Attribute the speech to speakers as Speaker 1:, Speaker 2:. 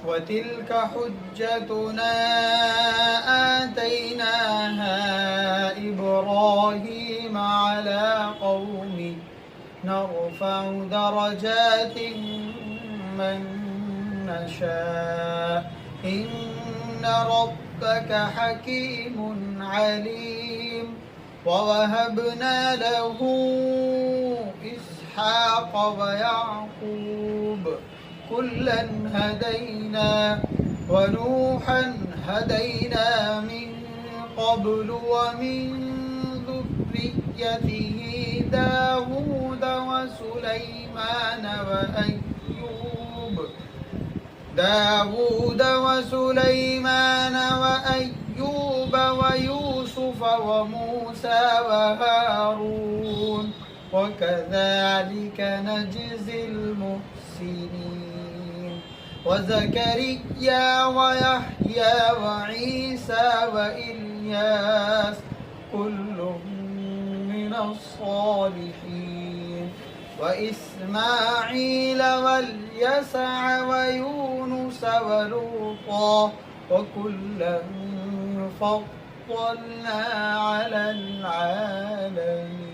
Speaker 1: وتلك حجتنا آتيناها إبراهيم على قومه نرفع درجات من نشاء إن ربك حكيم عليم. ووهبنا له إسحاق ويعقوب كلا هدينا ونوحا هدينا من قبل ومن ذريته داود وسليمان وأيوب ويوسف وموسى وهارون وكذلك نجزي المحسنين. وزكريا ويحيى وعيسى وإلياس كل من الصالحين وإسماعيل واليسع ويونس ولوطا وكلا فضلنا على العالمين.